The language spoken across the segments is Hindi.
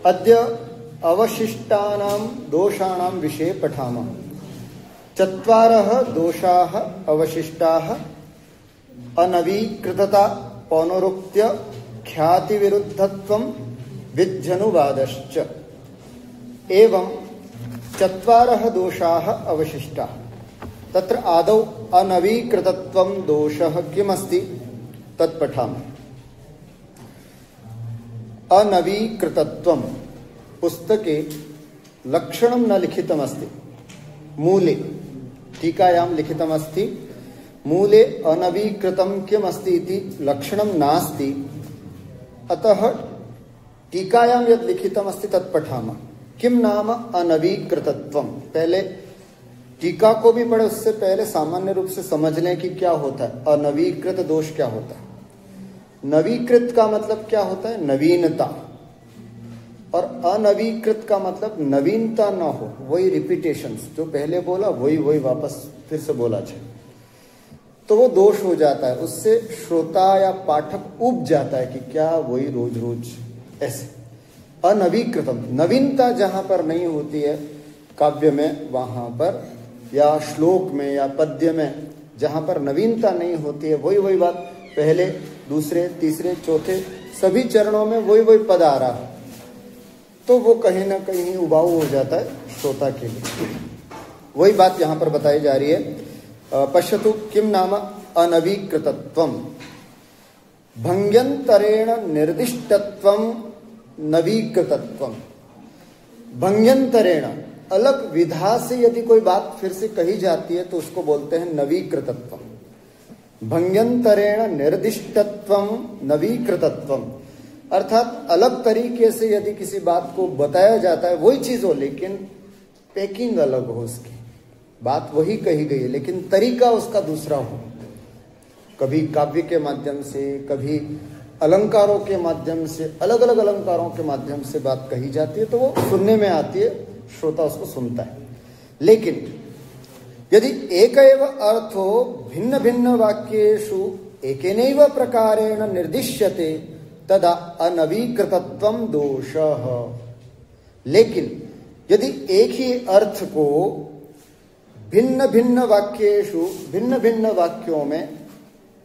अद्य अवशिष्टानां दोषाणां विषये पठामः। चत्वारः दोषाः अवशिष्टाः अनवीकृतता, पौनरुक्त्य, ख्यातिविरुद्धत्वं, विध्यनुवादश्च। एवं चत्वारः दोषाः अवशिष्टाः। तत्र आदौ अनवीकृतत्वं दोषः किमस्ति तत् पठामः। अनवीकृतत्वं पुस्तके लक्षणं न लिखितमस्ति, मूले टीकायां लिखितमस्ति। मूले अनवीकृतं किमस्ति इति लक्षणं नास्ति, अतः टीकायां यद् लिखितमस्ति तत् पठामः। किं नाम अनवीकृतत्वं? पहले टीका को भी पढ़े, उससे पहले सामान्य रूप से समझ लें कि क्या होता है अनवीकृत दोष, क्या होता है। नवीकृत का मतलब क्या होता है? नवीनता। और अनवीकृत का मतलब नवीनता ना हो, वही रिपीटेशंस, जो पहले बोला वही वही वापस फिर से बोला जाए, तो वो दोष हो जाता है। उससे श्रोता या पाठक उब जाता है कि क्या वही रोज रोज ऐसे। अनवीकृतम, नवीनता जहां पर नहीं होती है काव्य में, वहां पर या श्लोक में या पद्य में जहां पर नवीनता नहीं होती है, वही वही बात पहले दूसरे तीसरे चौथे सभी चरणों में वही वही पद आ रहा है, तो वो कहीं ना कहीं उबाऊ हो जाता है श्रोता के लिए। वही बात यहाँ पर बताई जा रही है। पश्यतु किम नाम अनवीकृतत्वं। भंग्यंतरेण निर्दिष्टत्वं नवीकृतत्वं। भंग्यंतरेण, अलग विधा से यदि कोई बात फिर से कही जाती है तो उसको बोलते हैं नवीकृतत्वं। भंग्यंतरेण निर्दिष्टत्वं नवीकृतत्वं, अर्थात अलग तरीके से यदि किसी बात को बताया जाता है, वही चीज हो लेकिन पैकिंग अलग हो, उसकी बात वही कही गई है लेकिन तरीका उसका दूसरा हो। कभी काव्य के माध्यम से, कभी अलंकारों के माध्यम से, अलग अलग अलंकारों के माध्यम से बात कही जाती है, तो वो सुनने में आती है, श्रोता उसको सुनता है। लेकिन यदि एक एव अर्थो भिन्न भिन्न वाक्येषु एकेनैव प्रकारेण निर्दिश्यते तदा अनवीकृतत्वं दोषः। लेकिन यदि एक ही अर्थ को भिन्न भिन्न वाक्येषु, भिन्न भिन्न वाक्यों में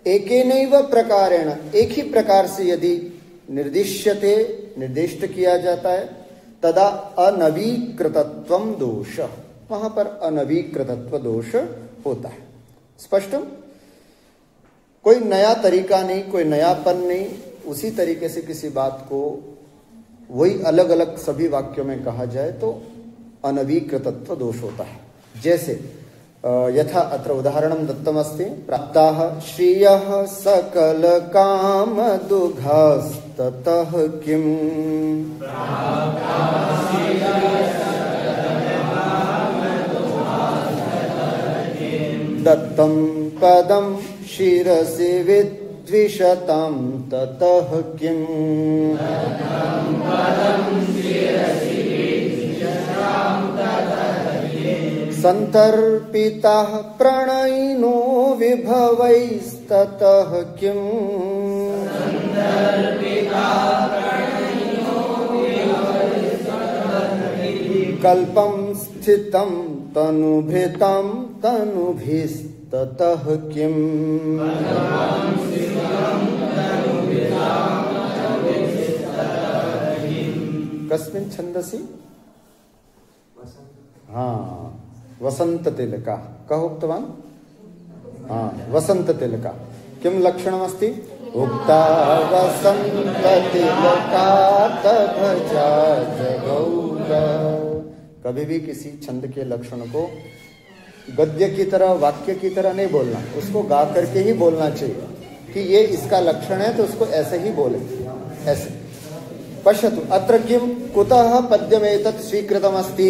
एकेनैव प्रकारेण, एक ही प्रकार से यदि निर्दिश्यते, निर्दिष्ट किया जाता है, तदा अनवीकृतत्वं दोषः, वहां पर अनवीकृतत्व दोष होता है। स्पष्ट? कोई नया तरीका नहीं, कोई नयापन नहीं, उसी तरीके से किसी बात को वही अलग अलग सभी वाक्यों में कहा जाए तो अनवीकृतत्व दोष होता है। जैसे यथा अत्र उदाहरणं दत्तमस्ति। प्राप्ताः श्रियः सकल काम दुघास्ततः किम्। दत्तं पदं शिरसि विद्विषतां ततः किम्। संतर्पिताः प्रणयिनो विभवैस्ततः किम्। कल्पं स्थितं तनुभृतां तनुभीस्ततः किम्। कस्मिन् छन्दसि? हाँ, वसंत तिलका कः उक्तवान्? हाँ, वसंत तिलका। किं लक्षणमस्ति? उक्ता वसंत तिलका तभजा जगौर। कभी भी किसी छंद के लक्षण को गद्य की तरह, वाक्य की तरह नहीं बोलना, उसको गा करके ही बोलना चाहिए कि ये इसका लक्षण है, तो उसको ऐसे ही बोले, ऐसे। पश्यतु अत्र किं कुतः पद्यमेतत् स्वीकृतमस्ति।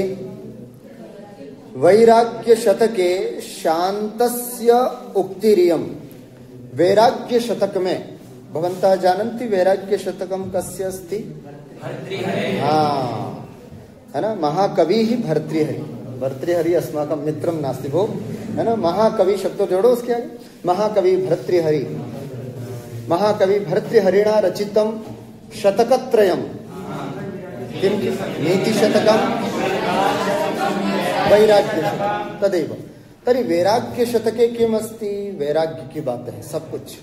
वैराग्य शतके शान्तस्य उक्तिरियम्। वैराग्य शतक में भवन्तः जानन्ति वैराग्य शतकं कस्य अस्ति? हाँ, है ना, महाकवि ही भर्तृहरि। भर्तृहरि अस्माकं मित्रं नास्ति भो, है ना। महाकवि शब्द जोड़ो उसके आगे, महाकवि भर्तृहरि। महाकवि भर्तृहरिणा रचितम शतकत्रयम्। किम नीति शतकम वैराग्य तदेव तरी वैराग्य शतके किम अस्ति। वैराग्य की बात है सब कुछ,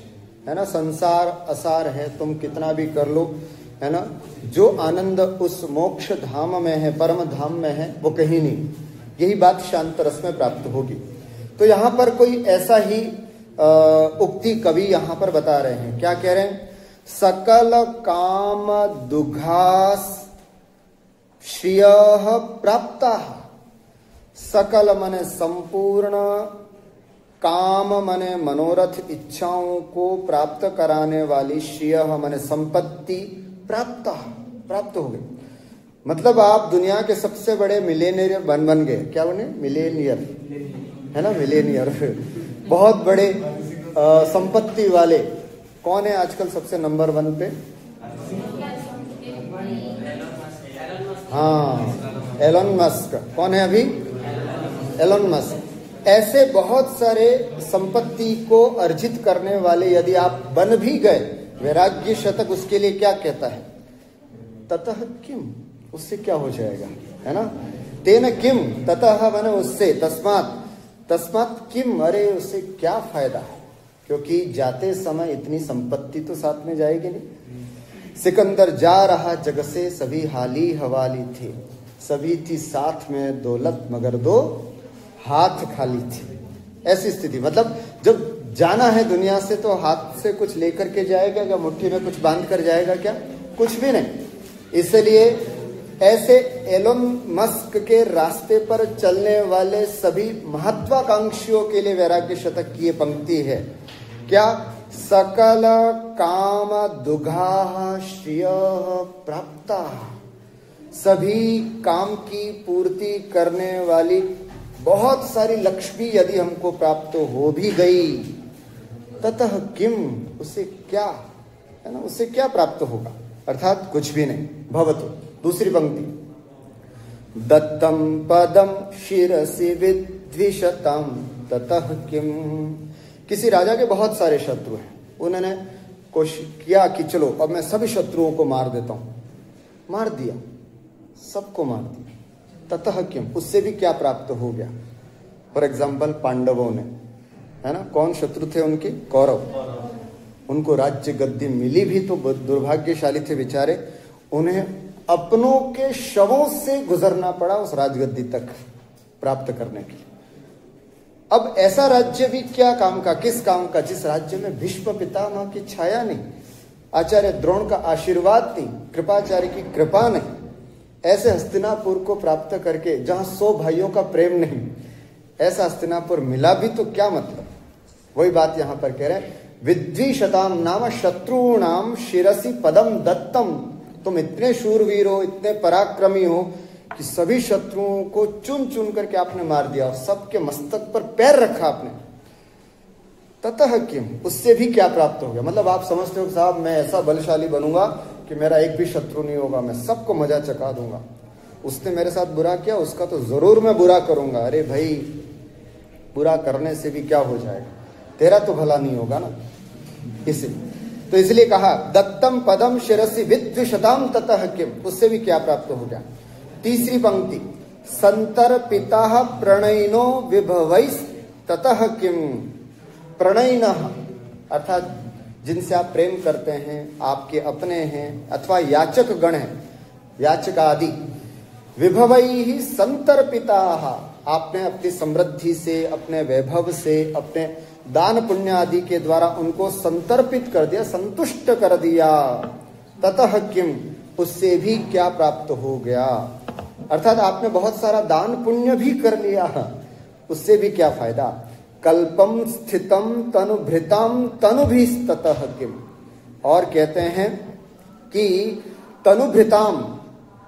है ना। संसार असार है, तुम कितना भी कर लो, है ना। जो आनंद उस मोक्ष धाम में है, परम धाम में है, वो कहीं नहीं। यही बात शांत रस में प्राप्त होगी। तो यहाँ पर कोई ऐसा ही उक्ति कवि यहाँ पर बता रहे हैं। क्या कह रहे हैं? सकल काम दुघास श्रिय प्राप्ता। सकल मने संपूर्ण, काम मने मनोरथ इच्छाओं को प्राप्त कराने वाली, श्रिय मने संपत्ति, प्राप्त हो गई। मतलब आप दुनिया के सबसे बड़े मिलेनियर बन गए। क्या बने? मिलेनियर, है ना, मिलेनियर। बहुत बड़े संपत्ति वाले। कौन है आजकल सबसे नंबर 1 पे? हाँ, एलन मस्क। कौन है अभी? Elon Musk. ऐसे बहुत सारे संपत्ति को अर्जित करने वाले यदि आप बन भी गए, वैराग्य शतक उसके लिए क्या कहता है? ततः किम, उससे क्या हो जाएगा, है ना। तेन किम, ततः माने उससे, तस्मात् किम, अरे उससे क्या फायदा है, क्योंकि जाते समय इतनी संपत्ति तो साथ में जाएगी नहीं। सिकंदर जा रहा जग से, सभी हाली हवाली थे, सभी थी साथ में दौलत मगर दो हाथ खाली थे। ऐसी स्थिति, मतलब जब जाना है दुनिया से तो हाथ से कुछ लेकर के जाएगा क्या? मुट्ठी में कुछ बांध कर जाएगा क्या? कुछ भी नहीं। इसलिए ऐसे एलोन मस्क के रास्ते पर चलने वाले सभी महत्वाकांक्षियों के लिए वैराग्य शतक की ये पंक्ति है। क्या? सकल काम दुघा श्रिय प्राप्ता। सभी काम की पूर्ति करने वाली बहुत सारी लक्ष्मी यदि हमको प्राप्त हो भी गई, ततः किम, उससे क्या, है ना, उससे क्या प्राप्त होगा? अर्थात कुछ भी नहीं। भवतु, दूसरी पंक्ति, दत्तम पदम शिरसि विद्विषतम ततः किम। किसी राजा के बहुत सारे शत्रु हैं, उन्होंने कोशिश किया कि चलो अब मैं सभी शत्रुओं को मार देता हूं। मार दिया, सबको मार दिया। ततः किम, उससे भी क्या प्राप्त हो गया? फॉर एग्जाम्पल पांडवों ने, है ना, कौन शत्रु थे उनके? कौरव। उनको राज्य गद्दी मिली भी तो दुर्भाग्यशाली थे बेचारे, उन्हें अपनों के शवों से गुजरना पड़ा उस राजगद्दी तक प्राप्त करने के लिए। अब ऐसा राज्य भी क्या काम का, किस काम का, जिस राज्य में भीष्म पितामह की छाया नहीं, आचार्य द्रोण का आशीर्वाद नहीं, कृपाचार्य की कृपा नहीं। ऐसे हस्तिनापुर को प्राप्त करके जहां 100 भाइयों का प्रेम नहीं, ऐसा हस्तिनापुर मिला भी तो क्या मतलब? वही बात यहां पर कह रहे हैं, विद्विषताम नाम शत्रुणाम शिरसि पदम दत्तम। तुम इतने शूरवीर हो, इतने पराक्रमी हो कि सभी शत्रुओं को चुन चुन करके आपने मार दिया और सबके मस्तक पर पैर रखा आपने। ततः किम, उससे भी क्या प्राप्त हो गया? मतलब आप समझते हो साहब मैं ऐसा बलशाली बनूंगा कि मेरा एक भी शत्रु नहीं होगा, मैं सबको मजा चखा दूंगा। उसने मेरे साथ बुरा किया, उसका तो जरूर मैं बुरा करूंगा। अरे भाई, बुरा करने से भी क्या हो जाएगा? तेरा तो भला नहीं होगा ना। तो इसलिए कहा दत्तम पदम शिरसि विद्विषताम ततः किम, उससे भी क्या प्राप्त हो गया? तीसरी पंक्ति, संतर्पिता प्रणयिनो विभवैस् ततः किम। प्रणयिनः अर्थात जिनसे आप प्रेम करते हैं, आपके अपने हैं अथवा याचक गण हैं, याचक आदि। विभवैः संतर्पिताः, आपने अपनी समृद्धि से, अपने वैभव से, अपने दान पुण्य आदि के द्वारा उनको संतर्पित कर दिया, संतुष्ट कर दिया। ततः किम, उससे भी क्या प्राप्त हो गया? अर्थात आपने बहुत सारा दान पुण्य भी कर लिया, उससे भी क्या फायदा? कल्पम स्थितम तनुभृताम तनुभीस्ततः किम। और कहते हैं कि तनुभृताम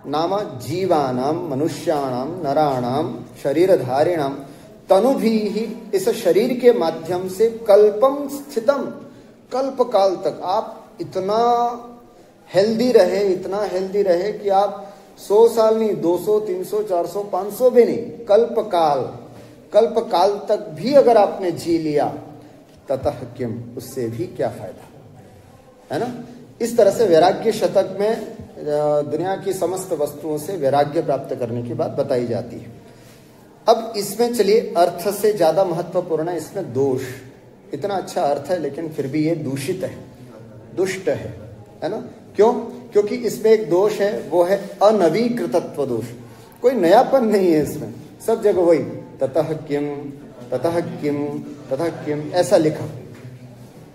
नाम जीवानाम, मनुष्याणाम, नराणाम, शरीरधारिणाम, तनुभि ही, इस शरीर के माध्यम से कल्पम स्थितम, कल्प काल तक आप इतना हेल्दी रहे, इतना हेल्दी रहे कि आप 100 साल नहीं, 200, 300, 400, 500 भी नहीं, कल्प काल तक भी अगर आपने जी लिया, ततः किम, उससे भी क्या फायदा, है ना। इस तरह से वैराग्य शतक में दुनिया की समस्त वस्तुओं से वैराग्य प्राप्त करने की बात बताई जाती है। अब इसमें चलिए अर्थ से ज्यादा महत्वपूर्ण है इसमें दोष। इतना अच्छा अर्थ है लेकिन फिर भी ये दूषित है, दुष्ट है ना? क्यों? क्योंकि इसमें एक दोष है, वो है अनवीकृतत्व दोष। कोई नयापन नहीं है इसमें, सब जगह वही ततः किम ततः किम ततः किम ऐसा लिखा।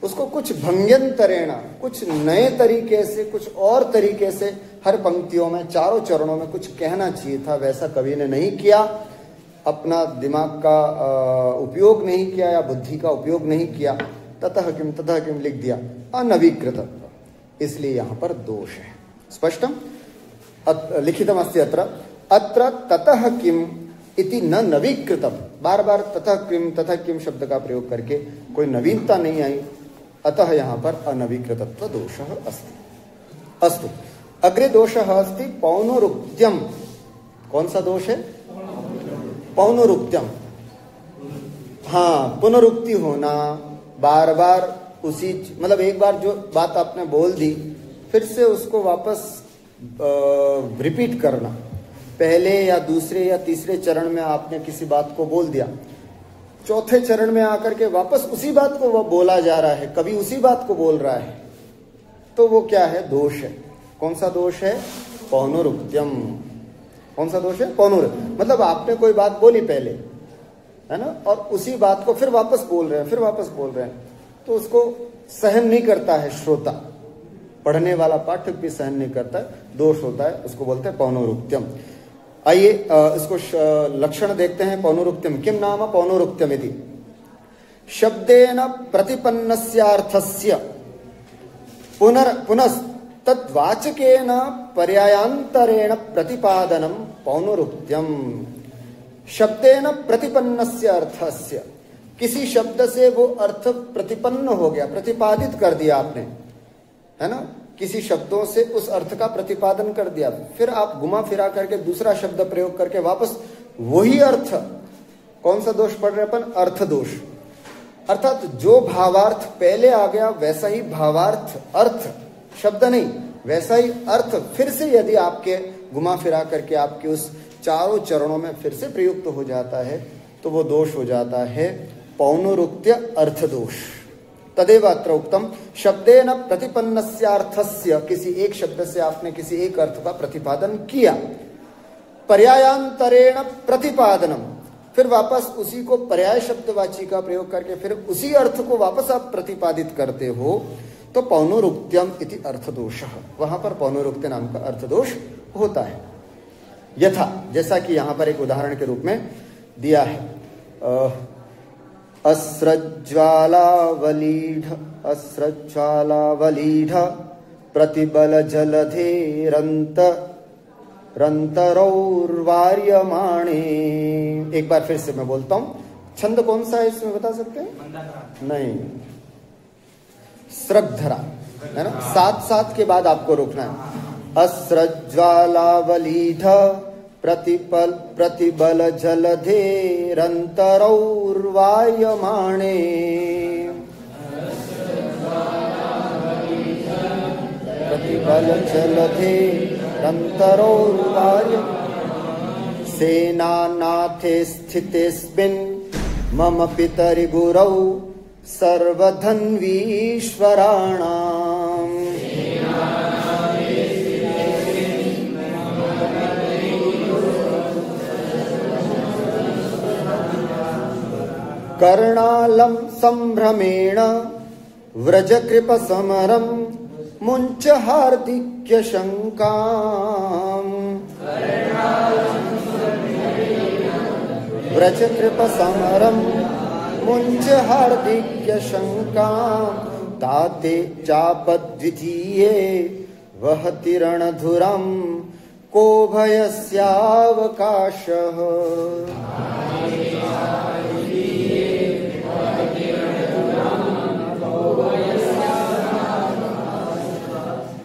उसको कुछ भंग्यंतरेण, कुछ नए तरीके से, कुछ और तरीके से हर पंक्तियों में, चारों चरणों में कुछ कहना चाहिए था। वैसा कवि ने नहीं किया, अपना दिमाग का उपयोग नहीं किया या बुद्धि का उपयोग नहीं किया। ततः किम लिख दिया, अनवीकृत, इसलिए यहां पर दोष है। स्पष्टम लिखितमस्ति अत्र अत्र ततः किम इति न नवीकृतम। बार बार ततः किम शब्द का प्रयोग करके कोई नवीनता नहीं आई, अतः यहां पर अनवीकृतत्व दोषः अस्ति। अस्तु, अग्रे दोषः अस्ति पौनरुक्त्यम। कौन सा दोष है? पौनरुक्त्यम। हाँ, पुनरुक्ति होना, बार बार उसी, मतलब एक बार जो बात आपने बोल दी फिर से उसको वापस रिपीट करना। पहले या दूसरे या तीसरे चरण में आपने किसी बात को बोल दिया, चौथे चरण में आकर के वापस उसी बात को वो बोला जा रहा है, कभी उसी बात को बोल रहा है, तो वो क्या है? दोष है। कौन सा दोष है? पौनरुक्त्यम। कौन सा दोष है? पौनरुक्त्यम। मतलब आपने कोई बात बोली पहले, है ना, और उसी बात को फिर वापस बोल रहे हैं, फिर वापस बोल रहे हैं, तो उसको सहन नहीं करता है श्रोता, पढ़ने वाला पाठक भी सहन नहीं करता है, दोष होता है, उसको बोलते हैं पौनरुक्त्यम। आइए इसको लक्षण देखते हैं। पौनरुक्त्यम किम नाम पौनरुक्त्यम इति शब्देन प्रतिपन्नस्यार्थस्य पुनस्तद्वाचकेन पर्यायान्तरेण प्रतिपादनम पौनरुक्त्यम। शब्देन प्रतिपन्नस्य अर्थस्य, किसी शब्द से वो अर्थ प्रतिपन्न हो गया, प्रतिपादित कर दिया आपने, है ना, किसी शब्दों से उस अर्थ का प्रतिपादन कर दिया, फिर आप घुमा फिरा करके दूसरा शब्द प्रयोग करके वापस वही अर्थ। कौन सा दोष पढ़ रहे अपन? अर्थ दोष। अर्थात जो भावार्थ पहले आ गया वैसा ही भावार्थ, अर्थ शब्द नहीं, वैसा ही अर्थ फिर से यदि आपके घुमा फिरा करके आपके उस चारों चरणों में फिर से प्रयुक्त हो जाता है तो वो दोष हो जाता है पौनरुक्त्य अर्थ दोष। तदेव अत्र उक्तम शब्देन प्रतिपन्नस्यार्थस्य, किसी एक शब्द से आपने किसी एक अर्थ का प्रतिपादन किया, पर्यायांतरेण प्रतिपादनम, फिर वापस उसी को पर्याय शब्दवाची का प्रयोग करके फिर उसी अर्थ को वापस आप प्रतिपादित करते हो, तो पौनरुक्त्यम इति अर्थदोषः, वहां पर पौनरुक्त्य नाम का अर्थदोष होता है। यथा, जैसा कि यहां पर एक उदाहरण के रूप में दिया है, अस्रज्ज्वालावलीढ प्रतिबल जलधेरंत रंतरौर्वार्यमाणे। एक बार फिर से मैं बोलता हूं, छंद कौन सा है इसमें बता सकते हैं? नहीं, स्रग्धरा है ना, साथ साथ के बाद आपको रोकना है। अस्रज्ज्वालावलीढ प्रतिबल जलधेरंतरौर्वार्यमाणे। प्रतिबल जलधेरंतरौर्वार्य सेनानाथे स्थितेस्मिन् मम पितरि गुरौ सर्वधन्वीश्वराणाम्। कर्णालं संभ्रमेण व्रजकृपसमरं मुञ्च हार्दिक्यशङ्काम्। व्रजकृपसमरं मुञ्च हार्दिक्यशङ्काम्। ताते चापद्वितीये वहति रणधुरं को भयस्यावकाशः।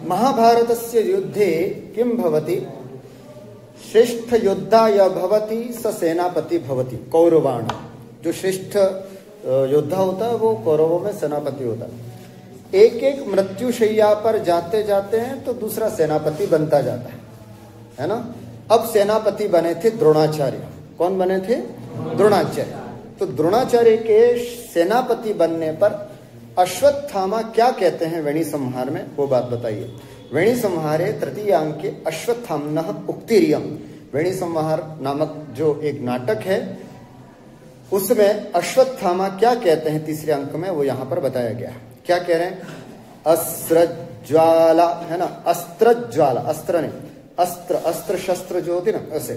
महाभारतस्य युद्धे किं भवति? श्रेष्ठ योद्धा यः भवति स सेनापति भवति कौरवाणां। जो श्रेष्ठ योद्धा होता है वो कौरवों में सेनापति होता है। एक एक मृत्युशैया पर जाते जाते हैं तो दूसरा सेनापति बनता जाता है ना। अब सेनापति बने थे द्रोणाचार्य। कौन बने थे? द्रोणाचार्य। तो द्रोणाचार्य के सेनापति बनने पर अश्वत्थामा क्या कहते हैं वेणी संहार में, वो बात बताइए। वेणी संहारे तृतीयांके अश्वत्थाम्नः उक्तिरियम। वेणी संहार नामक जो एक नाटक है उसमें अश्वत्थामा क्या कहते हैं तीसरे अंक में, वो यहां पर बताया गया है। क्या कह रहे हैं? अस्त्र ज्वाला, है ना, अस्त्र ज्वाला, अस्त्र ने अस्त्र, अस्त्र शस्त्र जो होती ना ऐसे,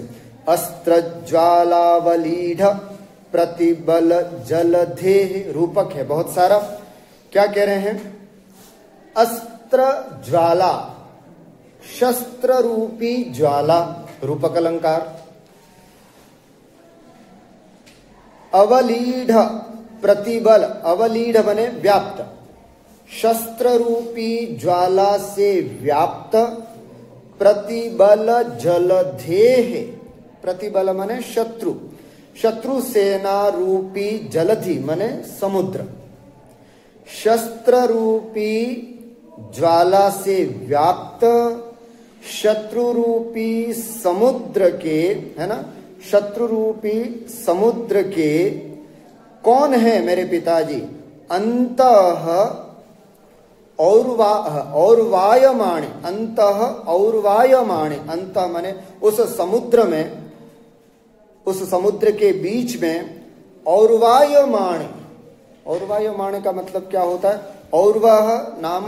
अस्त्र ज्वालावलीढ़ प्रतिबल जलधेह, रूपक है बहुत सारा। क्या कह रहे हैं? अस्त्र ज्वाला, शस्त्र रूपी ज्वाला, रूपक अलंकार। अवलीढ़ प्रतिबल, अवलीढ़ बने व्याप्त, शस्त्र रूपी ज्वाला से व्याप्त, प्रतिबल जलधेह, प्रतिबल मने शत्रु, शत्रु सेना रूपी जलधि मने समुद्र, शस्त्र रूपी ज्वाला से व्याप्त, शत्रु रूपी समुद्र के, है ना, शत्रु रूपी समुद्र के कौन है मेरे पिताजी? अंतः और्वायमाणे, अंतः और्वायमाणे, अंत माने उस समुद्र में, उस समुद्र के बीच में और्वायमाणे, और्वायमाणे का मतलब क्या होता है? और्वह नाम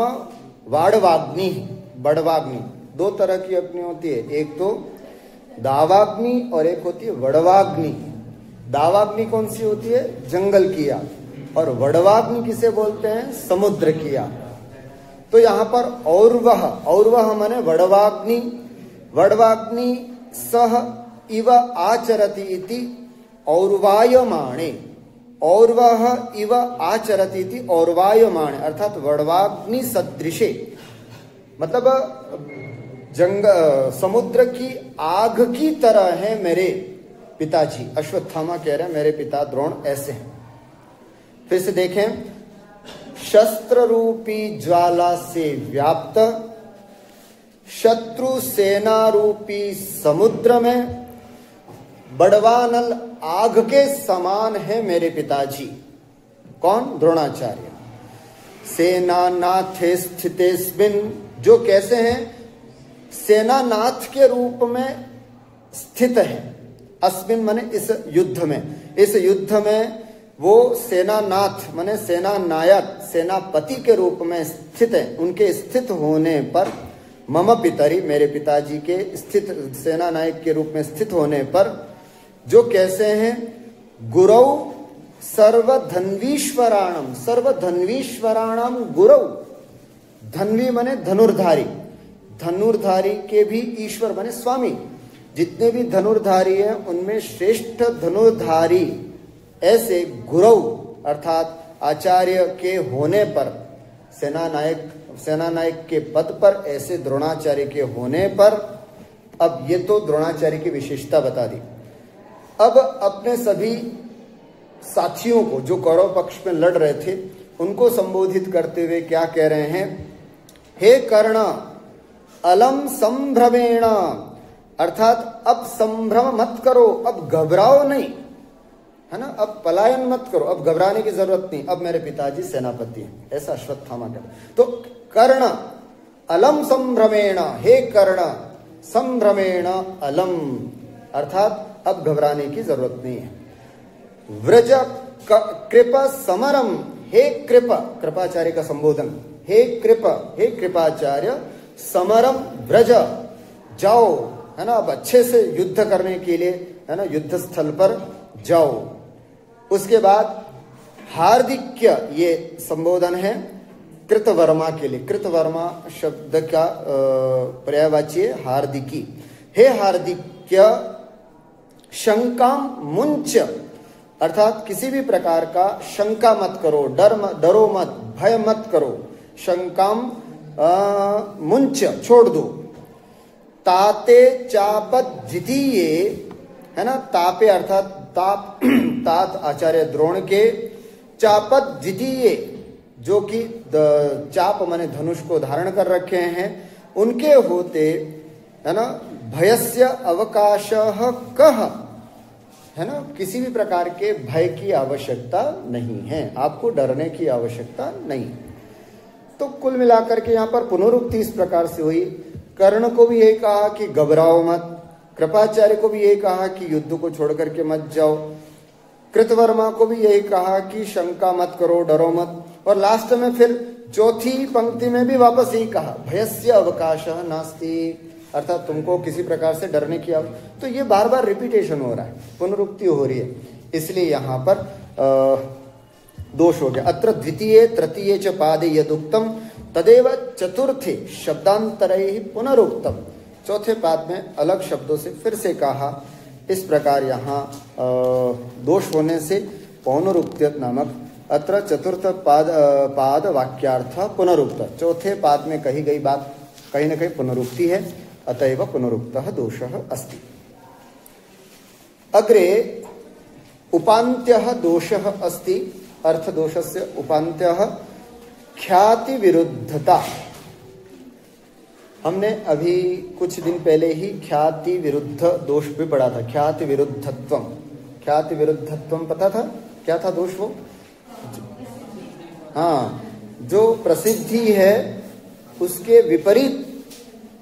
वाड़वाग्नि, बड़वाग्नि। दो तरह की अग्नि होती है, एक तो दावाग्नि और एक होती है वड़वाग्नि। दावाग्नि कौन सी होती है? जंगल की आग। और वड़वाग्नि किसे बोलते हैं? समुद्र की आग। तो यहां पर और्वह, और्वह माने वड़वाग्नि, वड़वाग्नि सह इव आचरति इति और्वायमाणे, और्वह इव आचरति इति और्वायमाणे, अर्थात वड़वाग्नि सदृशे, मतलब समुद्र की आग की तरह है मेरे पिताजी। अश्वत्थामा कह रहे हैं मेरे पिता द्रोण ऐसे हैं। फिर से देखें, शस्त्र रूपी ज्वाला से व्याप्त, शत्रु सेना रूपी समुद्र में बड़वानल आग के समान है मेरे पिताजी। कौन? द्रोणाचार्य। सेनानाथे स्थितेस्मिन्, जो कैसे हैं? सेनानाथ के रूप में स्थित है। अस्मिन माने इस युद्ध में, इस युद्ध में वो सेनानाथ माने सेना नायक, सेनापति के रूप में स्थित है। उनके स्थित होने पर मम पितरी, मेरे पिताजी के स्थित, सेना नायक के रूप में स्थित होने पर जो कैसे हैं? गुरौ सर्वधन्वीश्वराणम, सर्वधन्वीश्वराणम गुरौ, धन्वी माने धनुर्धारी, धनुर्धारी के भी ईश्वर बने स्वामी। जितने भी धनुर्धारी हैं उनमें श्रेष्ठ धनुर्धारी ऐसे गुरु अर्थात आचार्य के होने पर, सेनानायक के पद पर ऐसे द्रोणाचार्य के होने पर, अब ये तो द्रोणाचार्य की विशेषता बता दी। अब अपने सभी साथियों को जो कौरव पक्ष में लड़ रहे थे उनको संबोधित करते हुए क्या कह रहे हैं? हे कर्ण, अलम संभ्रमेण, अर्थात अब संभ्रम मत करो, अब घबराओ नहीं, है ना, अब पलायन मत करो, अब घबराने की जरूरत नहीं, अब मेरे पिताजी सेनापति हैं, ऐसा अश्वत्थामा कहते। तो कर्ण अलम संभ्रमेण, हे कर्ण संभ्रमेण अलम, अर्थात अब घबराने की जरूरत नहीं है। व्रज कृप समरम, हे कृप, कृपाचार्य का संबोधन, हे कृप, हे कृपाचार्य, समरम व्रज, जाओ, है ना, अब अच्छे से युद्ध करने के लिए, है ना, युद्ध स्थल पर जाओ। उसके बाद हार्दिक्य, ये संबोधन है कृतवर्मा के लिए। कृतवर्मा शब्द का पर्यायवाची है हार्दिकी। हे हार्दिक्य, शंकाम मुंच, अर्थात किसी भी प्रकार का शंका मत करो, डरो मत, भय मत करो। शंकाम मुंच, छोड़ दो। ताते चापत जितीये, है ना, तापे अर्थात ताप, तात आचार्य द्रोण के, चापत जितीये, जो कि चाप माने धनुष को धारण कर रखे हैं, उनके होते, है ना, भयस्य अवकाशः कः, है ना, किसी भी प्रकार के भय की आवश्यकता नहीं है, आपको डरने की आवश्यकता नहीं। तो कुल मिलाकर के यहाँ पर पुनरुक्ति इस प्रकार से हुई। कर्ण को भी यही कहा कि घबराओ मत, कृपाचार्य को भी यही कहा कि युद्ध को छोड़ करके मत जाओ, कृतवर्मा को भी यही कहा कि शंका मत करो, डरो मत, और लास्ट में फिर चौथी पंक्ति में भी वापस यही कहा, भयस्य अवकाशः नास्ति, अर्थात तुमको किसी प्रकार से डरने की तो ये बार बार रिपीटेशन हो रहा है, पुनरुक्ति हो रही है, इसलिए यहाँ पर दोष हो गया। अत्र द्वितीये तृतीये च पादे यदुक्तम तदेव चतुर्थे शब्दांतरैः पुनरुक्तम, चौथे पाद में अलग शब्दों से फिर से कहा। इस प्रकार यहाँ दोष होने से पौनरुक्त्यत नामक अत्र चतुर्थ पाद वाक्यार्थ पुनरुक्त, चौथे पाद में कही गई बात कहीं न कहीं पुनरुक्ति है, अतएव पुनरुक्तः दोषः अस्ति। अग्रे उपान्त्यः दोषः अस्ति, अर्थदोषस्य उपान्त्यः ख्याति विरुद्धता। हमने अभी कुछ दिन पहले ही ख्याति विरुद्ध दोष भी पढ़ा था, ख्याति विरुद्धत्वम। ख्याति विरुद्धत्वम पता था क्या था दोष वो? हाँ, जो प्रसिद्धि है उसके विपरीत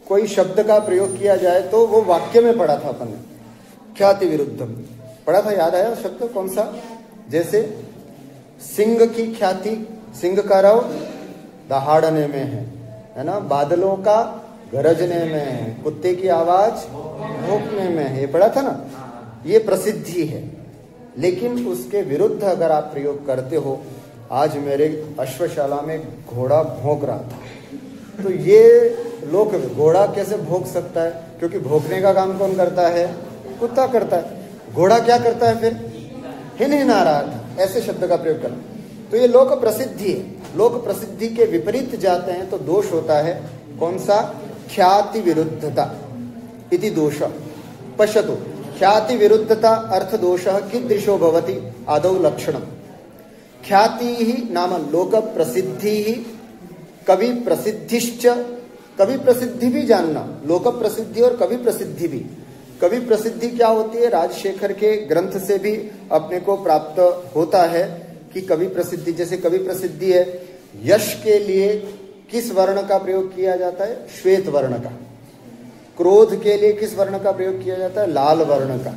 कोई शब्द का प्रयोग किया जाए तो वो वाक्य में पढ़ा था अपन ने, ख्याति विरुद्धम पढ़ा था, याद आया शब्द कौन सा? जैसे सिंह की ख्याति, सिंह का रव दहाड़ने में है ना, बादलों का गरजने में है, कुत्ते की आवाज भौंकने में है, ये पढ़ा था ना, ये प्रसिद्धि है। लेकिन उसके विरुद्ध अगर आप प्रयोग करते हो, आज मेरे अश्वशाला में घोड़ा भौंक रहा था, तो ये लोग घोड़ा कैसे भौंक सकता है? क्योंकि भौंकने का काम कौन करता है? कुत्ता करता है। घोड़ा क्या करता है फिर? हिनहिना रहा था, ऐसे शब्द का प्रयोग करना, तो ये लोक प्रसिद्धि है। लोक प्रसिद्धि के विपरीत जाते हैं तो दोष होता है कौन सा? ख्याति विरुद्धता इति दोष। पश्यतु, ख्याति विरुद्धता अर्थ दोषः कीदृशो भवति? आदौ लक्षणम्। ख्याति ही नाम लोक प्रसिद्धि ही, कवि प्रसिद्धिश्च, कवि प्रसिद्धि भी जानना, लोक प्रसिद्धि और कवि प्रसिद्धि भी। कवि प्रसिद्धि क्या होती है? राजशेखर के ग्रंथ से भी अपने को प्राप्त होता है कि कवि प्रसिद्धि, जैसे कवि प्रसिद्धि है, यश के लिए किस वर्ण का प्रयोग किया जाता है? श्वेत वर्ण का। क्रोध के लिए किस वर्ण का प्रयोग किया जाता है? लाल वर्ण का।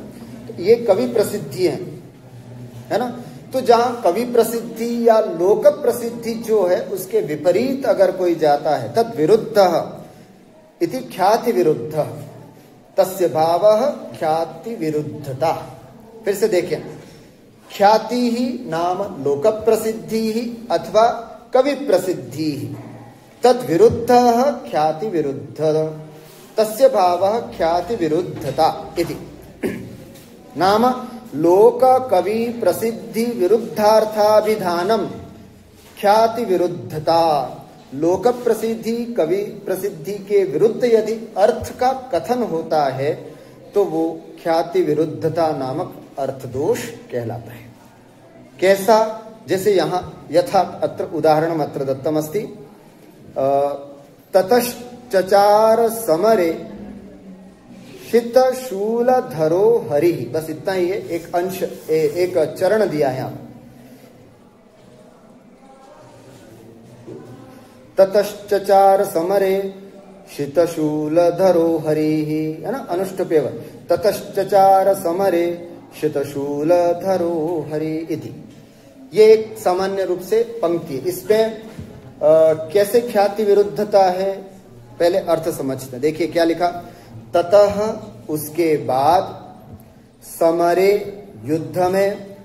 तो ये कवि प्रसिद्धि है ना। तो जहां कवि प्रसिद्धि या लोक प्रसिद्धि जो है उसके विपरीत अगर कोई जाता है, तद विरुद्धः इति ख्याति विरुद्धः, तस्य भावः ख्याति विरुद्धता। फिर से देखें, ख्याति ही नाम लोक प्रसिद्धि ही अथवा कवि प्रसिद्धि ही, तद विरुद्धः ख्याति विरुद्धः, तस्य भावः ख्याति विरुद्धता इति। नाम लोक कवि प्रसिद्धि विरुद्धार्थाभिधानम ख्याति विरुद्धता। लोक प्रसिद्धि कवि प्रसिद्धि के विरुद्ध यदि अर्थ का कथन होता है तो वो ख्याति विरुद्धता नामक अर्थ दोष कहलाता है। कैसा? जैसे यहाँ यथा अत्र उदाहरणम् अत्र दत्तमस्ति, ततश्चचार समरे शित शूल धरो हरि। बस इतना ही है, एक अंश एक चरण दिया है यहाँ। ततश्चचार समरे शित शूल धरो हरि, है ना, अनुष्टुपेव। ततश्चचार समरे शित शूल धरो हरि इति। ये एक सामान्य रूप से पंक्ति है। इसमें कैसे ख्याति विरुद्धता है, पहले अर्थ समझते हैं। देखिए क्या लिखा, ततः उसके बाद, समरे युद्ध में,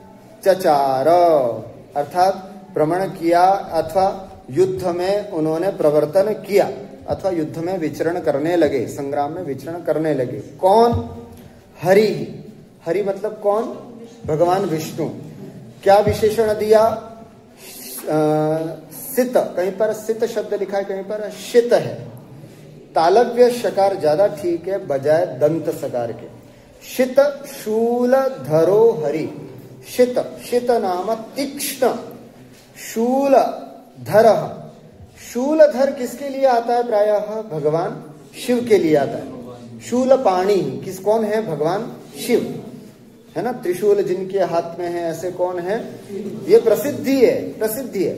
चचार अर्थात भ्रमण किया अथवा युद्ध में उन्होंने प्रवर्तन किया अथवा युद्ध में विचरण करने लगे, संग्राम में विचरण करने लगे। कौन? हरि। हरि मतलब कौन? भगवान विष्णु। क्या विशेषण दिया? सित, कहीं पर सित शब्द लिखा है, कहीं पर शित है। तालव्य शकार ज्यादा ठीक है बजाय दंत सकार के। शित शूल धरो हरि। शित, शित नाम तीक्ष्ण, शूल धरः, शूलधर किसके लिए आता है? प्रायः भगवान शिव के लिए आता है। शूलपाणी किस कौन है? भगवान शिव है ना। त्रिशूल जिनके हाथ में है ऐसे कौन है? ये प्रसिद्धि है, प्रसिद्धि है।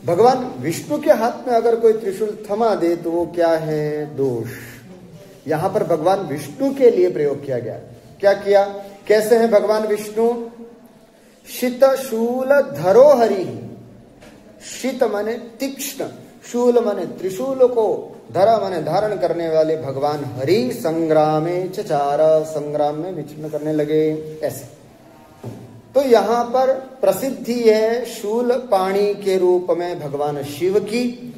भगवान विष्णु के हाथ में अगर कोई त्रिशूल थमा दे तो वो क्या है? दोष। यहां पर भगवान विष्णु के लिए प्रयोग किया गया। क्या किया? कैसे हैं भगवान विष्णु? शित शूल धरो हरि। शित माने तीक्ष्ण, शूल माने त्रिशूल को, धरा माने धारण करने वाले भगवान हरि संग्रामे चचार, संग्राम में विचरण करने लगे। ऐसे तो यहां पर प्रसिद्धि है शूल पाणी के रूप में भगवान शिव की।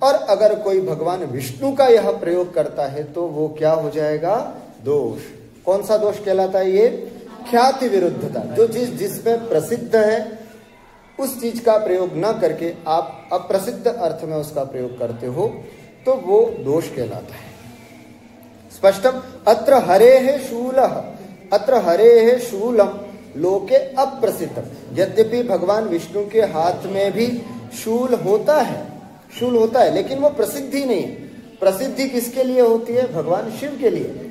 और अगर कोई भगवान विष्णु का यह प्रयोग करता है तो वो क्या हो जाएगा? दोष। कौन सा दोष कहलाता है ये? ख्याति विरुद्धता। जो चीज जिसमें प्रसिद्ध है उस चीज का प्रयोग न करके आप अप्रसिद्ध अर्थ में उसका प्रयोग करते हो तो वो दोष कहलाता है। स्पष्टम। अत्र हरेः शूलः, अत्र हरेः शूलम लोके अप्रसिद्धम। यद्यपि भगवान विष्णु के हाथ में भी शूल होता है, शूल होता है, लेकिन वो प्रसिद्धि नहीं है। प्रसिद्धि किसके लिए होती है? भगवान शिव के लिए।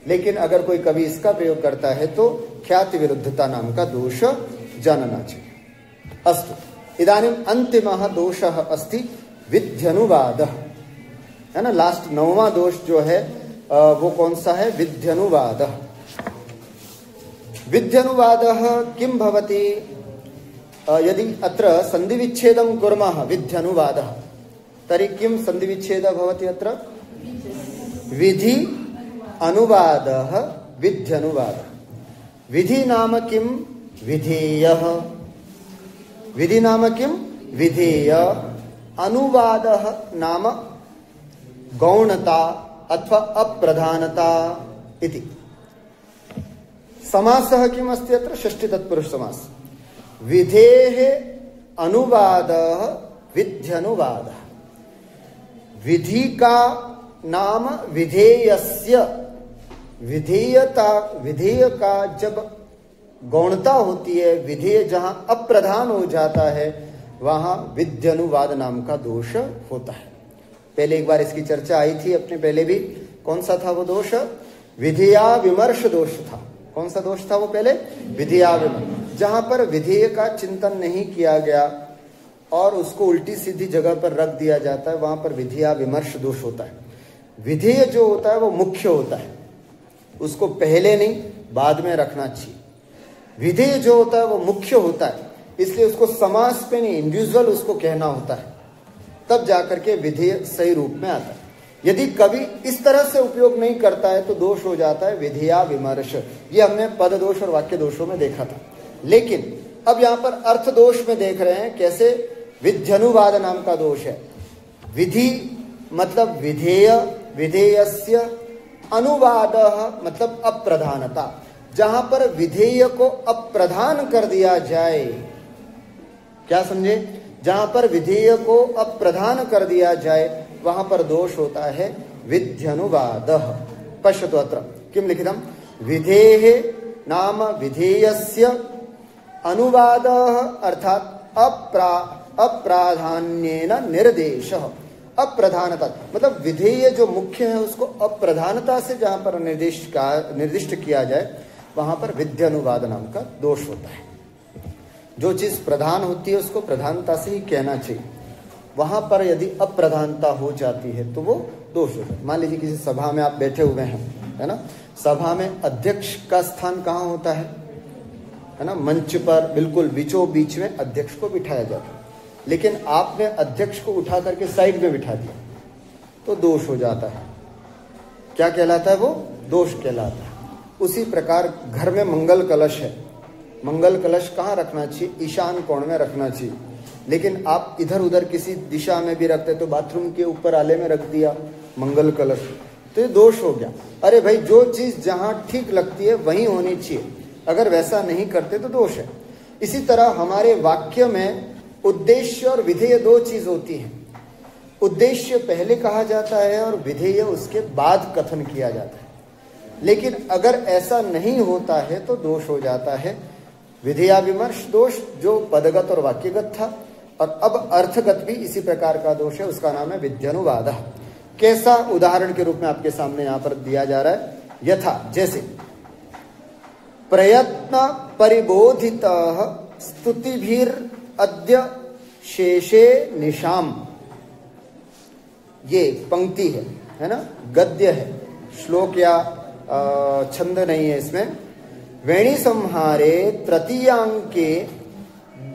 लेकिन अगर कोई कभी इसका प्रयोग करता है तो ख्याति विरुद्धता नाम का दोष जानना चाहिए। अस्तु, इदानीम अंतिमः दोषः अस्ति विध्यनुवादः, है ना। लास्ट 9वां दोष जो है वो कौन सा है? विध्यनुवादः। विध्यनुवादः किं भवति? यदि अत्र सन्धिविच्छेदं कुर्मः विध्यनुवादः तर्हि किं सन्धिविच्छेदः भवति? अत्र विधि अनुवादः विध्यनुवादः। विधि नाम किं? विधेयः। विधि नाम किं? विधेय। अनुवादः नाम गौणता अथवा अप्रधानता इति। समासः किम् अस्ति अत्र? षष्ठी तत्पुरुष समास। विधेः अनुवादः विध्यनुवादः। विधि का नाम विधेयस्य, विधेयता, विधेय का जब गौणता होती है, विधेय जहां अप्रधान हो जाता है वहां विध्यनुवाद नाम का दोष होता है। पहले एक बार इसकी चर्चा आई थी अपने पहले भी। कौन सा था वो दोष? विधिया विमर्श दोष था। कौन सा दोष था वो पहले? विधिया विमर्श। जहां पर विधेय का चिंतन नहीं किया गया और उसको उल्टी सीधी जगह पर रख दिया जाता है वहां पर विधिया विमर्श दोष होता है। विधेय जो होता है वो मुख्य होता है, उसको पहले नहीं बाद में रखना चाहिए। विधेय जो होता है वो मुख्य होता है, इसलिए उसको समास पे नहीं इंडिविजुअल उसको कहना होता है, तब जाकर के विधेय सही रूप में आता है। यदि कभी इस तरह से उपयोग नहीं करता है तो दोष हो जाता है विधिया विमर्श। ये हमने पद दोष और वाक्य दोषों में देखा था। लेकिन अब यहां पर अर्थ दोष में देख रहे हैं कैसे विध्यनुवाद नाम का दोष है। विधि मतलब विधेय, विधेयस्य, अनुवादः मतलब अप्रधानता। जहां पर विधेय को अप्रधान कर दिया जाए, क्या समझे? जहां पर विधेय को अप्रधान कर दिया जाए वहां पर दोष होता है विध्यनुवादः। पश्यतु अत्र किम लिखितम्? विधेः नाम विधेयस्य अनुवादः अर्थात अप्राधान्येन निर्देशः। अप्रधानता मतलब विधेय जो मुख्य है उसको अप्रधानता से जहां पर निर्दिष्ट किया जाए वहां पर विध्यनुवाद नाम का दोष होता है। जो चीज प्रधान होती है उसको प्रधानता से ही कहना चाहिए, वहां पर यदि अप्रधानता हो जाती है तो वो दोष होता है। मान लीजिए किसी सभा में आप बैठे हुए हैं, है ना। सभा में अध्यक्ष का स्थान कहाँ होता है ना? मंच पर बिल्कुल बीचों बीच में अध्यक्ष को बिठाया जाता है, लेकिन आपने अध्यक्ष को उठा करके साइड में बिठा दिया तो दोष हो जाता है। क्या कहलाता है वो? दोष कहलाता है। उसी प्रकार घर में मंगल कलश है, मंगल कलश कहाँ रखना चाहिए? ईशान कोण में रखना चाहिए, लेकिन आप इधर उधर किसी दिशा में भी रखते तो बाथरूम के ऊपर आले में रख दिया मंगल कलश, तो ये दोष हो गया। अरे भाई, जो चीज जहां ठीक लगती है वहीं होनी चाहिए, अगर वैसा नहीं करते तो दोष है। इसी तरह हमारे वाक्य में उद्देश्य और विधेय दो चीज होती है। उद्देश्य पहले कहा जाता है और विधेय उसके बाद कथन किया जाता है। लेकिन अगर ऐसा नहीं होता है तो दोष हो जाता है विधेया विमर्श दोष, जो पदगत और वाक्यगत था, और अब अर्थगत भी इसी प्रकार का दोष है, उसका नाम है विध्यनुवाद। कैसा? उदाहरण के रूप में आपके सामने यहां पर दिया जा रहा है। यथा, जैसे प्रयत्न परिबोधित स्तुतिभिर अद्य शेषे निशाम, ये पंक्ति है ना, गद्य है, श्लोक या छंद नहीं है इसमें। वेणी संहारे तृतीयांके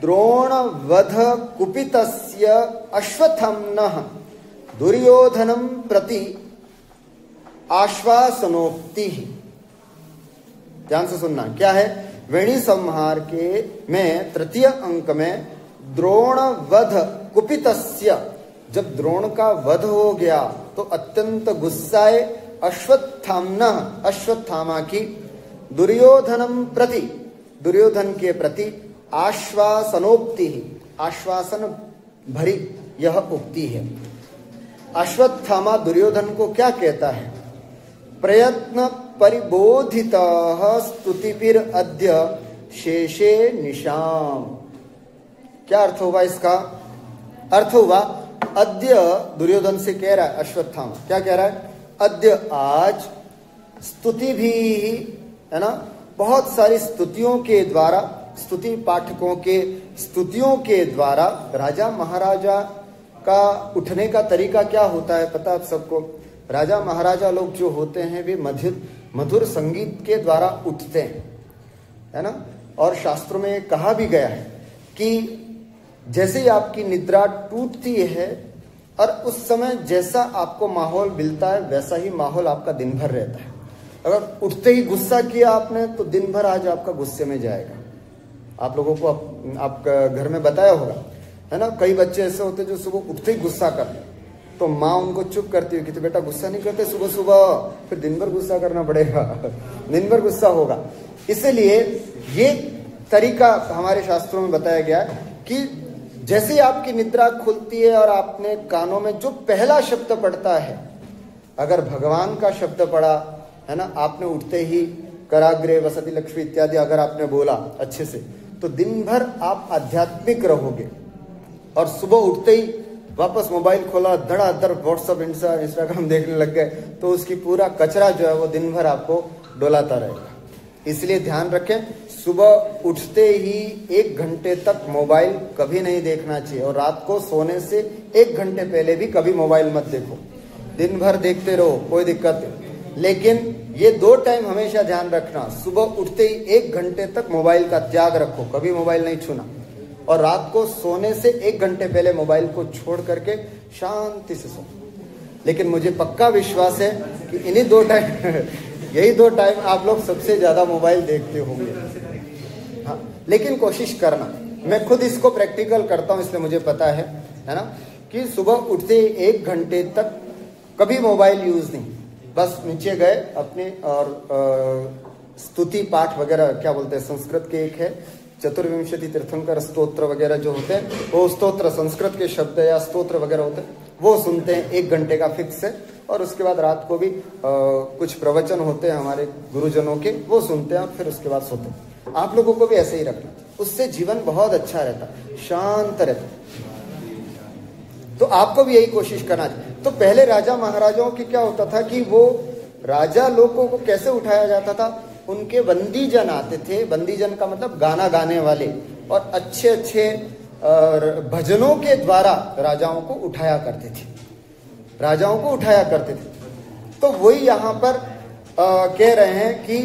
द्रोण वध कुपितस्य अश्वत्थाम्नः दुर्योधनं प्रति आश्वासनोक्ति। ध्यान से सुनना, क्या है? वेणी संहार के में तृतीय अंक में द्रोण वध कुपितस्य, जब द्रोण का वध हो गया तो अत्यंत गुस्साए अश्वत्थाम्नः, अश्वत्थामा की, दुर्योधनम प्रति, दुर्योधन के प्रति, आश्वासनोक्ति, आश्वासन भरी यह उक्ति है। अश्वत्थामा दुर्योधन को क्या कहता है? प्रयत्न परिबोधित स्तुतिभिर अद्य शेषे निशाम। क्या अर्थ होगा इसका? अर्थ हुआ, अद्य दुर्योधन से कह रहा है अश्वत्थामा, क्या कह रहा है? अद्य, आज, स्तुति भी, है ना, बहुत सारी स्तुतियों के द्वारा, स्तुति पाठकों के स्तुतियों के द्वारा राजा महाराजा का उठने का तरीका क्या होता है पता आप सबको? राजा महाराजा लोग जो होते हैं वे मधुर संगीत के द्वारा उठते हैं, है ना। और शास्त्रों में कहा भी गया है कि जैसे ही आपकी निद्रा टूटती है और उस समय जैसा आपको माहौल मिलता है वैसा ही माहौल आपका दिन भर रहता है। अगर उठते ही गुस्सा किया आपने तो दिन भर आज आपका गुस्से में जाएगा। आप लोगों को आपका घर में बताया होगा, है ना। कई बच्चे ऐसे होते जो सुबह उठते ही गुस्सा करते, तो माँ उनको चुप करती है कि तो बेटा गुस्सा नहीं करते सुबह सुबह, फिर दिन भर गुस्सा करना पड़ेगा, दिन भर गुस्सा होगा। इसलिए ये तरीका हमारे शास्त्रों में बताया गया है कि जैसे ही आपकी निद्रा खुलती है और आपने कानों में जो पहला शब्द पड़ता है, अगर भगवान का शब्द पड़ा, है ना, आपने उठते ही कराग्रे वसति लक्ष्मी इत्यादि अगर आपने बोला अच्छे से, तो दिन भर आप आध्यात्मिक रहोगे। और सुबह उठते ही वापस मोबाइल खोला, धड़ाधड़ व्हाट्सअप इंस्टाग्राम देखने लग गए, तो उसकी पूरा कचरा जो है वो दिन भर आपको डोलाता रहेगा। इसलिए ध्यान रखें, सुबह उठते ही 1 घंटे तक मोबाइल कभी नहीं देखना चाहिए, और रात को सोने से 1 घंटे पहले भी कभी मोबाइल मत देखो। दिन भर देखते रहो, कोई दिक्कत नहीं, लेकिन ये 2 टाइम हमेशा ध्यान रखना। सुबह उठते ही 1 घंटे तक मोबाइल का त्याग रखो, कभी मोबाइल नहीं छूना, और रात को सोने से 1 घंटे पहले मोबाइल को छोड़ करके शांति से सो। लेकिन मुझे पक्का विश्वास है कि इन्हीं 2 टाइम यही 2 टाइम आप लोग सबसे ज्यादा मोबाइल देखते होंगे। हाँ, लेकिन कोशिश करना, मैं खुद इसको प्रैक्टिकल करता हूँ इसलिए मुझे पता है ना, कि सुबह उठते 1 घंटे तक कभी मोबाइल यूज नहीं, बस नीचे गए अपने और स्तुति पाठ वगैरह, क्या बोलते हैं संस्कृत के एक है चतुर्विंशति तीर्थंकर स्तोत्र वगैरह जो होते हैं, वो स्तोत्र संस्कृत के शब्द या स्तोत्र वगैरह होते हैं, वो सुनते हैं 1 घंटे का फिक्स है। और उसके बाद रात को भी कुछ प्रवचन होते हैं हमारे गुरुजनों के, वो सुनते हैं, और फिर उसके बाद सोते हैं। आप लोगों को भी ऐसे ही रखना, उससे जीवन बहुत अच्छा रहता, शांत रहता। तो आपको भी यही कोशिश करना चाहिए। तो पहले राजा महाराजाओं की क्या होता था कि वो राजा लोगों को कैसे उठाया जाता था, उनके बंदीजन आते थे, बंदीजन का मतलब गाना गाने वाले, और अच्छे अच्छे भजनों के द्वारा राजाओं को उठाया करते थे, राजाओं को उठाया करते थे। तो वही यहाँ पर कह रहे हैं कि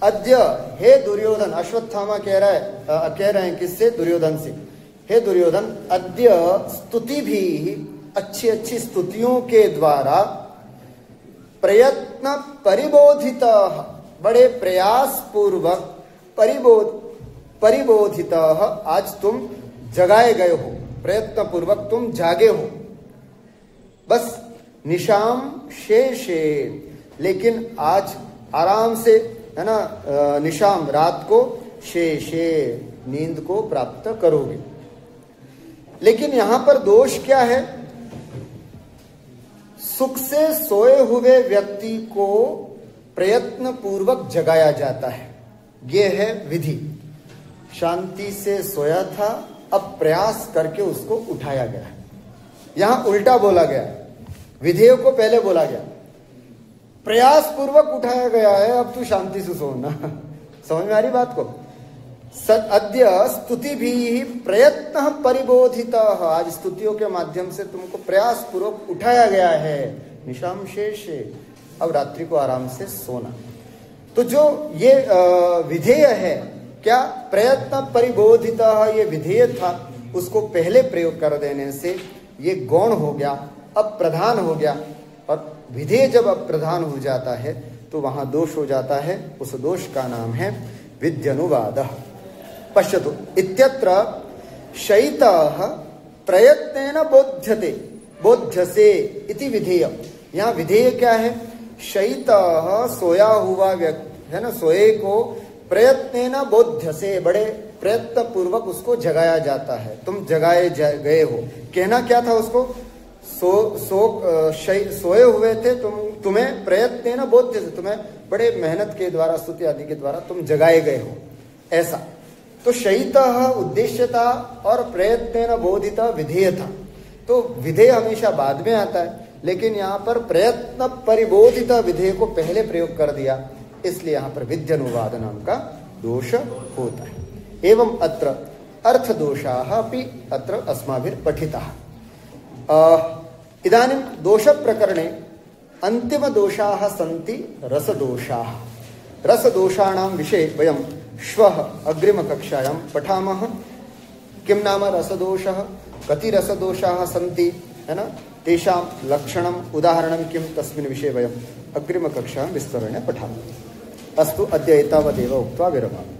अद्य हे दुर्योधन, अश्वत्थामा कह रहे हैं किससे? दुर्योधन से। हे दुर्योधन, अद्य स्तुति भी, अच्छी अच्छी स्तुतियों के द्वारा, प्रयत्न परिबोधित, बड़े प्रयास पूर्वक, परिबोधित, आज तुम जगाए गए हो, प्रयत्न पूर्वक तुम जागे हो। बस निशाम शेषे, लेकिन आज आराम से, है ना, निशाम रात को, शेषे नींद को प्राप्त करोगे। लेकिन यहां पर दोष क्या है? सुख से सोए हुए व्यक्ति को प्रयत्न पूर्वक जगाया जाता है, यह है विधि। शांति से सोया था, अब प्रयास करके उसको उठाया गया है। यहां उल्टा बोला गया, विधेय को पहले बोला गया, प्रयास पूर्वक उठाया गया है, अब तू शांति से सोना। समझ में आ रही बात को? अद्य स्तुति भी प्रयत्न परिबोधित, आज स्तुतियों के माध्यम से तुमको प्रयास पूर्वक उठाया गया है। निशाम शेष, अब रात्रि को आराम से सोना। तो जो ये विधेय है, क्या प्रयत्न परिबोधित, ये विधेय था, उसको पहले प्रयोग कर देने से ये गौण हो गया, अब प्रधान हो गया। और विधेय जब अब प्रधान हो जाता है तो वहां दोष हो जाता है, उस दोष का नाम है विध्यनुवादः। पश्यतु इत्यत्र शयितः प्रयत्नेन बोध्यते बोध्यसे इति विधेय। यहाँ विधेय क्या है? शयितः सोया हुआ व्यक्ति है ना, सोए को प्रयत्नेन बोध्यसे, बड़े प्रयत्न पूर्वक उसको जगाया जाता है। तुम जगाए गए हो, कहना क्या था उसको? सोए हुए थे तुम्हें प्रयत्नेन बोध्यसे, तुम्हें बड़े मेहनत के द्वारा, स्तुति आदि के द्वारा तुम जगाए गए हो, ऐसा। तो शयितः उद्देश्य था और प्रयत्नेन बोधित विधेय था। तो विधेय हमेशा बाद में आता है, लेकिन यहाँ पर प्रयत्न परिबोधित विधेय को पहले प्रयोग कर दिया, इसलिए यहाँ पर विध्यनुवाद नाम का दोष होता है। एवं अत्र अर्थ दोषाः अपि अत्र अस्माभिः पठिताः। इदानीं दोष प्रकरणे अंतिम दोषाः सन्ति रसदोषाः। रसदोषाणां विषये वयं श्वः अग्रिमकक्षायां पठामः। किं नाम रसदोषः, कति रसदोषाः सन्ति, है ना, तेषां लक्षणम् उदाहरणं किं, तस्मिन् विषये वयम् अग्रिमकक्षायां विस्तरेण पठामः। अस्तु, अद्य एतावदेव उक्त्वा विरमामि।